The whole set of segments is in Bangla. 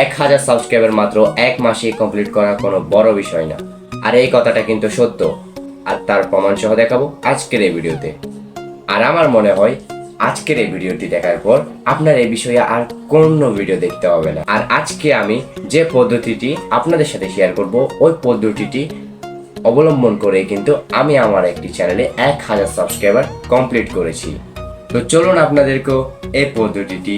1000 সাবস্ক্রাইবার মাত্র 1 মাসে কমপ্লিট করা কোনো বড় বিষয় না। আর এই কথাটা কিন্তু সত্য, আর তার প্রমাণ সহ দেখাবো আজকের এই ভিডিওতে। আর আমার মনে হয় আজকের এই ভিডিওটি দেখার পর আপনার এই বিষয়ে আর কোনো ভিডিও দেখতে হবে না। আর আজকে আমি যে পদ্ধতিটি আপনাদের সাথে শেয়ার করব, ওই পদ্ধতিটি অবলম্বন করে কিন্তু আমি আমার একটি চ্যানেলে 1000 সাবস্ক্রাইবার কমপ্লিট করেছি। তো চলুন আপনাদেরকেও এই পদ্ধতিটি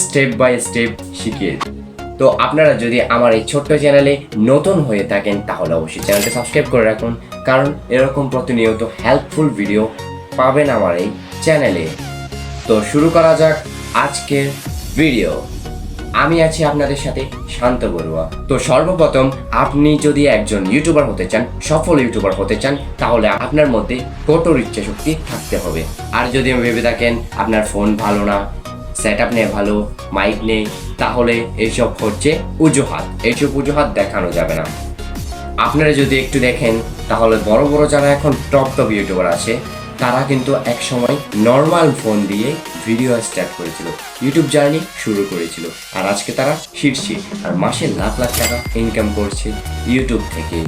স্টেপ বাই স্টেপ শিখিয়ে দিই। তো আপনারা যদি আমার এই ছোট্ট চ্যানেলে নতুন হয়ে থাকেন তাহলে অবশ্যই চ্যানেলটি সাবস্ক্রাইব করে রাখুন, কারণ এরকম প্রতিনিয়ত হেল্পফুল ভিডিও পাবেন আমার এই চ্যানেলে। তো শুরু করা যাক আজকের ভিডিও। আমি আছি আপনাদের সাথে শান্ত বড়ুয়া। তো সর্বপ্রথম আপনি যদি একজন ইউটিউবার হতে চান, সফল ইউটিউবার হতে চান, তাহলে আপনার মধ্যে কঠোর ইচ্ছা শক্তি থাকতে হবে। আর যদি ভেবে থাকেন আপনার ফোন ভালো না, সেটআপ নেই ভালো, মাইক নেই, তাহলে এইসব হচ্ছে অজুহাত। এইসব অজুহাত দেখানো যাবে না। আপনারা যদি একটু দেখেন তাহলে বড় বড় যারা এখন টপ ইউটিউবার আছে, তারা কিন্তু এক সময় নর্মাল ফোন দিয়ে ভিডিও স্টার্ট করেছিল, ইউটিউব জার্নি শুরু করেছিল, আর আজকে তারা শীর্ষে আর মাসে লাখ লাখ টাকা ইনকাম করছে ইউটিউব থেকেই।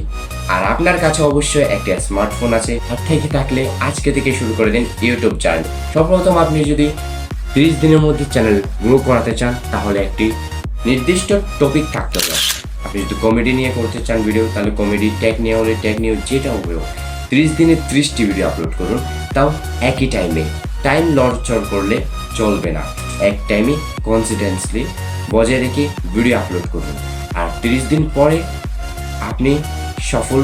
আর আপনার কাছে অবশ্যই একটা স্মার্টফোন আছে, আর থেকে থাকলে আজকে থেকে শুরু করে দিন ইউটিউব জার্নি। সর্বপ্রথম আপনি যদি 30 দিনের মধ্যে চ্যানেল গ্রো করাতে চান, তাহলে একটি নির্দিষ্ট টপিক থাকতে হবে। আপনি যদি কমেডি নিয়ে করতে চান ভিডিও, তাহলে কমেডি, টেক নিয়ে হলে টেক নিয়ে, যেটা হবে 30 দিনে 30টি ভিডিও আপলোড করুন, তাও একই টাইমে। টাইম লড়চড় করলে চলবে না, এক টাইমে কনসিস্টেন্সলি বজায় রেখে ভিডিও আপলোড করুন। আর 30 দিন পরে আপনি সফল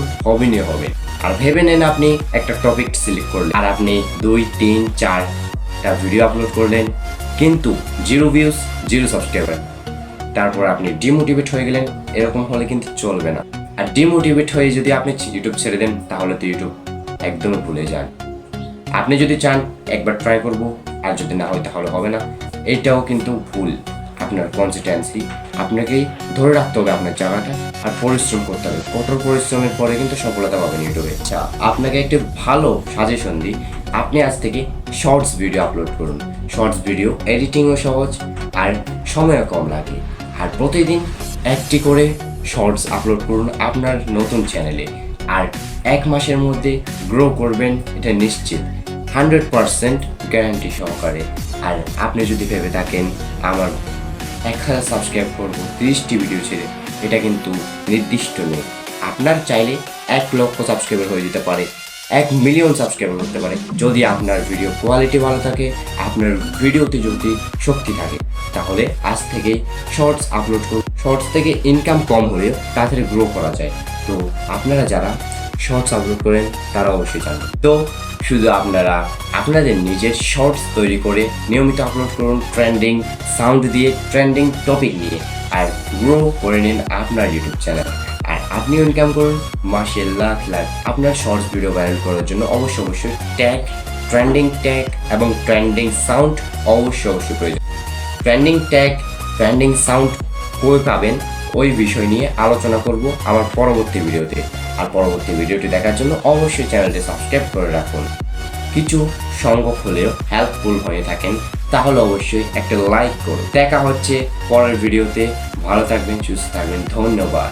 হবে। আর ভেবে নেন আপনি একটা টপিক সিলেক্ট করলেন, আর আপনি 2, 3, 4টা ভিডিও আপলোড করলেন, কিন্তু 0 ভিউজ, 0 সাবস্ক্রাইবার। তারপর আপনি ডিমোটিভেট হয়ে গেলেন, এরকম হলে কিন্তু চলবে না। আর ডিমোটিভেট হয়ে যদি আপনি ইউটিউব ছেড়ে দেন, তাহলে তো ইউটিউব একদমই ভুলে যান। আপনি যদি চান একবার ট্রাই করব, আর যদি না হয় তাহলে হবে না, এইটাও কিন্তু ভুল। আপনার কনসিস্টেন্সি আপনাকেই ধরে রাখতে হবে আপনার জায়গাটা, আর পরিশ্রম করতে হবে। কঠোর পরিশ্রমের পরে কিন্তু সফলতা পাবেন ইউটিউবে। আচ্ছা, আপনাকে একটি ভালো সাজেশন দিই, আপনি আজ থেকে শর্টস ভিডিও আপলোড করুন। শর্টস ভিডিও এডিটিংও সহজ, আর সময়ও কম লাগে। আর প্রতিদিন একটি করে শর্টস আপলোড করুন আপনার নতুন চ্যানেলে, আর 1 মাসের মধ্যে গ্রো করবেন, এটা নিশ্চিত, 100% গ্যারান্টি সহকারে। আর আপনি যদি ভেবে থাকেন আমার 1000 সাবস্ক্রাইব করবো 30টি ভিডিও ছেড়ে, এটা কিন্তু নির্দিষ্ট নেই। আপনার চাইলে 1 লক্ষ সাবস্ক্রাইবার হয়ে যেতে পারে, 1 মিলিয়ন সাবস্ক্রাইবার হতে পারে, যদি আপনার ভিডিও কোয়ালিটি ভালো থাকে, আপনার ভিডিওতে যদি শক্তি থাকে। তাহলে আজ থেকে শর্টস আপলোড করুন। শর্টস থেকে ইনকাম কম হলেও তাড়াতাড়ি গ্রো করা যায়। তো আপনারা যারা শর্টস আপলোড করেন তারা অবশ্যই জানেন। তো শুধু আপনারা আপনাদের নিজের শর্টস তৈরি করে নিয়মিত আপলোড করুন, ট্রেন্ডিং সাউন্ড দিয়ে, ট্রেন্ডিং টপিক নিয়ে, আর গ্রো করে নিন আপনার ইউটিউব চ্যানেল। আর আপনি ইনকাম করুন মাসে লাখ লাখ। আপনার শর্টস ভিডিও ভাইরাল করার জন্য অবশ্যই ট্যাগ, ট্রেন্ডিং ট্যাগ এবং ট্রেন্ডিং সাউন্ড অবশ্যই প্রয়োজন। ট্রেন্ডিং ট্যাগ, ট্রেন্ডিং সাউন্ড কই পাবেন, ওই বিষয় নিয়ে আলোচনা করব আমার পরবর্তী ভিডিওতে। আর পরবর্তী ভিডিওটি দেখার জন্য অবশ্যই চ্যানেলটি সাবস্ক্রাইব করে রাখুন। কিছু সংখ্যক হলেও হেল্পফুল হয়ে থাকেন, তাহলে অবশ্যই একটা লাইক করুন। দেখা হচ্ছে পরের ভিডিওতে। ভালো থাকবেন, সুস্থ থাকবেন, ধন্যবাদ।